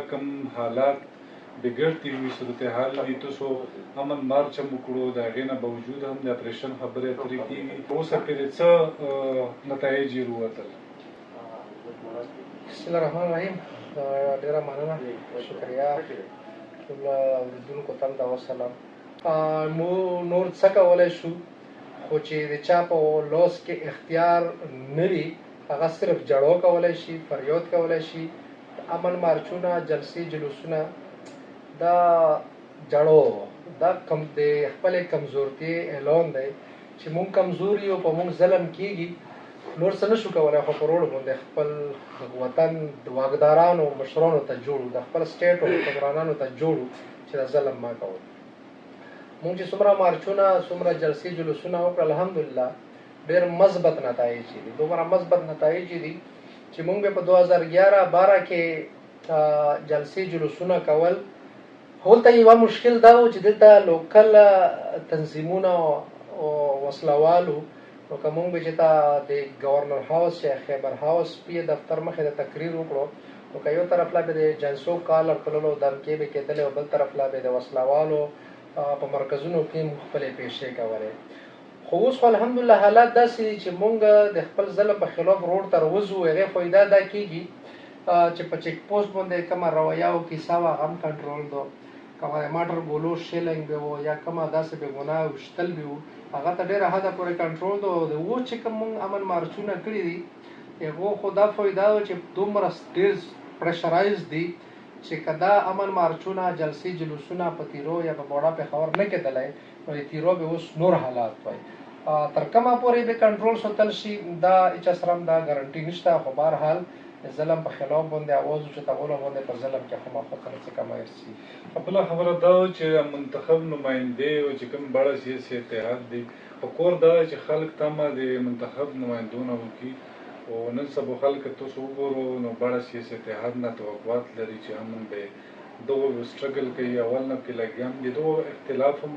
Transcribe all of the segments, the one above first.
کوم حالات بګړتي وي صورتحال وي تاسو امن مارچ هم وکړو د هغې نه باوجود هم د اپریشن خبرې اترې کېږي اوسه پرې څه نتایج یې ووتل؟ بسم الله الرحمن الرحیم. ډېره مننه، شکریه ټول اورېدونکو ته هم دا وسلام. مو نور څه کولی شو خو چې د چا په لاس کې اختیار نه وي هغه صرف جړو کولی شي، فریاد کولی شي. امن مارچونه، جلسې، جلوسونه دا جړو دا کم د خپلې کمزورتۍ اعلان دی چې مونږ کمزور یو، په مونږ ظلم کېږي، نور څه نه شو کولی خو په روډ باندې خپل وطن د واکدارانو مشرانو ته جوړو، د خپل سټیټ او حکمرانانو ته جوړو چې دا ظلم ما کوو. مونږ چې څومره مارچونه، څومره جلسې، جلوسونه وکړل، الحمدلله ډېر مثبت نتایج دي. دومره مثبت نتایج دي چې مونږ به په 2011-12 کې جلسې جلوسونه کول. هلته یوه مشکل دا و چې دلته لوکل تنظیمونه او وسلوالو، نو که مونږ به چې د ګورنر هاوس یا خیبر هاوس پی دفتر مخې د تقریر وکړو، نو که یو طرف لا به د جنسو کالر تللو دمکې به کېدلې او بل طرف لا به د وسلوالو په مرکزونو کې خپلې پیشې کولې. خو اوس خو الحمدلله حالات داسې دي چې مونږ د خپل ظلم په خلاف روډ ته راوځو. هغې فایده دا کېږي چې په چیک پوسټ باندې کومه رویه او کیسه وه هغه هم کنټرول دو، کومه د ماټر ګولو شیلنګ به و یا کومه داسې بې ګناه ویشتل به و هغه ته ډېره حده پورې کنټرول دو. د اوس چې کوم مونږ امن مارچونه کړي دي هغو خو دا فایده ده چې دومره ډېر پریشرایز دي چې که دا امن مارچونه، جلسې، جلوسونه په تیرو یا په بوډا پېښور نه کېدلی نو د تیرو به اوس نور حالات وای. تر کومه پورې به کنټرول ساتل شي دا هېچا سره هم دا ګارنټي نشته، خو بهرحال د ظلم په خلاف باندې اواز اوچتولو باندې په ظلم کې خامخا کله څه کمایل شي. بله خبره دا وه چې منتخب نمایندې او چې کوم بړه سیاسي اتحاد دی په کور دا چې خلک تمه د منتخب نمایندونه وکړي او نن سبا خلک تاسو وګورو نو بړه سیاسي اتحاد نه توقعات لري چې هم به دغه سټرګل کوي. اول نه کې لګیا هم دي دغه اختلاف هم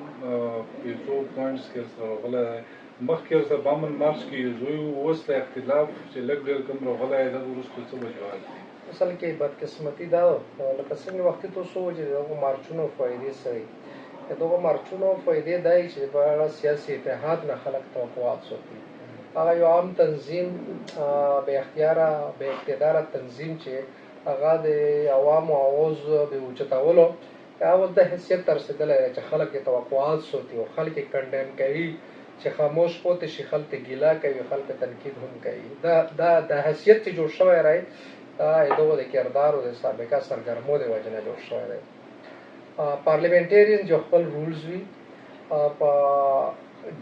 یو څو پوینټس کې سره راغلی دی. مخکې ورته په امن مارچ کې یو زوی اوس د اختلاف چې لږ ډېر کم راغلی دی دغه وروسته څه وجوهات دي؟ اصل کې بدقسمتي دا لکه څنګه وختي تاسو وویل چې دغه مارچونو فایدې څه وي. د دغه مارچونو فایدې دا وي چې په اړه سیاسي اتحاد نه خلک توقعات ساتي. هغه یو عام تنظیم، بې اختیاره، بې اقتداره تنظیم چې هغه د عوامو اواز به اوچتولو هغه د حیثیت ته رسېدلی دی چې خلک یې توقعات ساتي او خلک یې کنډیم کوي چې خاموش پاتې شي، خلک یې ګیله کوي، خلک یې تنقید هم کوي. دا حیثیت چې جوړ شوی دی دا دغو د کردارو د سابقه سرګرمو د وجې نه جوړ شوی دی. پارلیمنټیرین جو خپل رولز وي په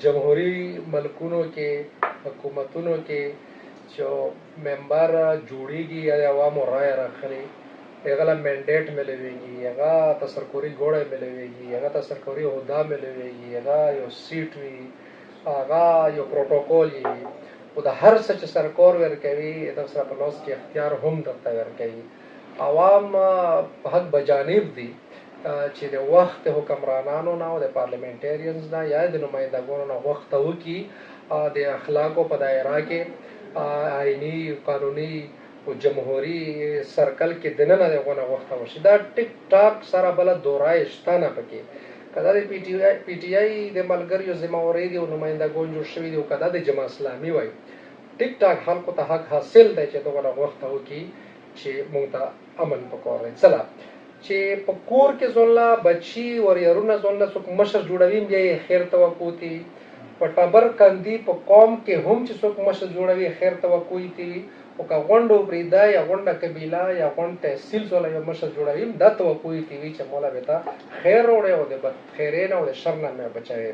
جمهوري ملکونو کې، حکومتونو کې چې ممبر جوړیږي یا د عوامو رایه راخلي هغه له منډیټ ملویږي، هغه ته سرکوري ګوړی ملویږي، هغه ته سرکوري عهده ملویږي، هغه یو سیټ وي، هغه یو پروټوکول وي. خو د هر څه چې سرکار ورکوي دغه سره په لاس کې اختیار هم درته ورکوي. عوام په حق بجانب دي چې د وخت حکمرانانو نه او د پارلیمنټیرینز نه یا د نمایندګانو نه غوښته وکړي د اخلاقو په دایره کې آئیني، قانوني او جمهوري سرکل کې دننه دغه نه غوښته وشي. دا ټیک ټاک سره بله دورای شته نه پکې. که دا د پی ټي آی د ملګریو ذمهواري دي او نمایندګان جوړ شوي دي او که دا د جماعت اسلامي وای، ټیک ټاک خلکو ته حق حاصل دی چې دغه نه غوښته وکړي چې مونږ ته امن پکار دی. څه چې په کور کې ځوانله بچي وریارونه ځوانله څوک مشر جوړوي بیا یې خیر توقع دي. په ټبر کندي په قوم کې هم چې څوک مشر جوړوي خیر توقع دي. او که غونډ وبریده یا غونډه قبیله یا غونډ تحصیل ځوانله یو مشر جوړوي دا توقع دي چې مولا به ته خیر وړی او د بدخیرۍ نه او د شر نه مې بچوي.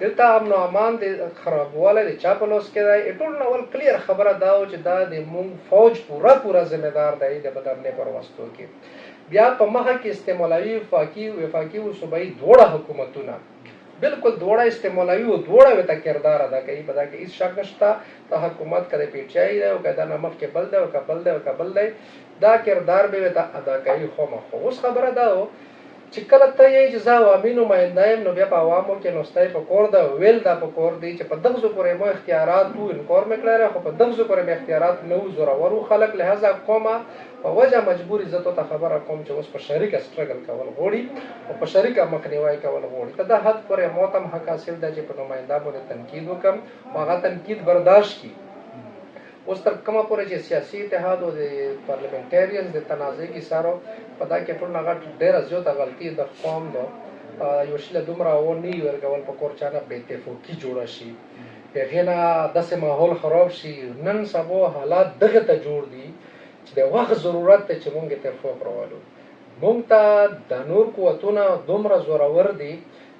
دلته امن او امان د خرابوالی د چا په لاس کې دی؟ ټول اول کلیر خبره دا و چې دا د مونږ فوج پوره ذمه دار دی د بدرنې پر وستو کې. بیا په مخه کې استعمالوي، وفاقي او صوبایي دواړه حکومتونه بالکل دواړه استعمالوي او دواړه ورته کردار ادا کوي. په دا کې هېڅ شک نشته دا حکومت که د پی ټي آی دی او که دا نه مخکې بل دی او که بل دی او که بل دی دا کردار به ورته ادا کوي. خامخا اوس خبره دا و چې کله ته یې چې زه عوامي نماینده یم نو بیا په عوامو کې نو ستی په کور ده ویل دا په کور دی چې په دغسو پورې مو اختیارات وو انکار مې کړی خو په دغسو پورې مې اختیارات نه وو زورور وو خلک لهذا کومه په وجه مجبوري زه ته خبره کوم چې اوس په شریکه سټرګل کول غواړي او په شریکه مخنیوی کول غواړي ته دا حد پورې مو ته هم حق حاصل ده چې په نماینده باندې تنقید وکړم او هغه تنقید برداشت کړي اوس تر کومه پورې چې سیاسي اتحاد او د پارلیمنټریانز د تنازع کې سارو په دا کې ټول هغه ډېره زیاته غلطي د قوم ده یو شي له دومره ونې ورکول په کور چانه بې اتفاقي جوړه شي هغې نه داسې ماحول خراب شي نن سبا حالات دغه ته جوړ دي چې د وخت ضرورت دی چې موږ اتفاق راولو موږ ته د نور قوتونه دومره زورور دي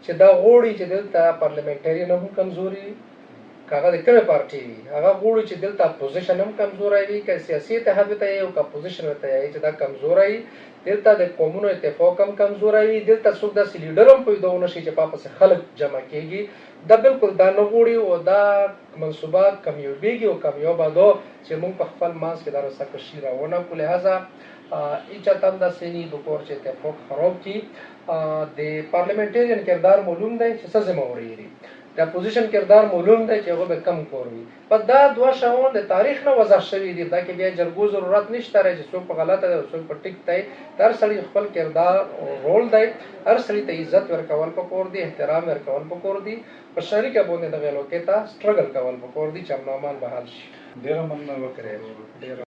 چې دا غواړي چې دلته پارلیمنټریان هم کمزوري هغه د کومې پارټي وي هغه غواړي چې دلته اپوزیشن هم کمزوری وي که سیاسي اتحاد ورته یې او که اپوزیشن ورته یې چې دا کمزوری وي دلته د قومونو اتفاق هم کمزوری وي دلته څوک داسې لیډر هم پیدا ونه شي چې پاپسې خلک جمع کېږي دا بالکل دا نه غواړي او دا منصوبه کمیابېږي او کمیابه ده چې موږ په خپل منځ کې دا رساکشي راونه کړو لهذا هیچا ته هم داسې نه وي په کور چې اتفاق خراب کړي د پارلیمنټریان کردار معلوم دی چې څه ذمهواري لري د اپوزیشن کردار معلوم دی چې هغه به کم کور وي په دا دوه شیان د تاریخ نه وضع شوي دي دا کې بیا جرګو ضرورت نشته چې څوک په غلطه دی او څوک په ټیک دی هر سړي خپل کردار او رول دی هر سړي ته عزت ورکول پکور دي احترام ورکول پکور دي په شریکه باندې دغه لوکې ته سټرګل کول پکور دي چې امن امان بحال شي ډېره مننه وکړئ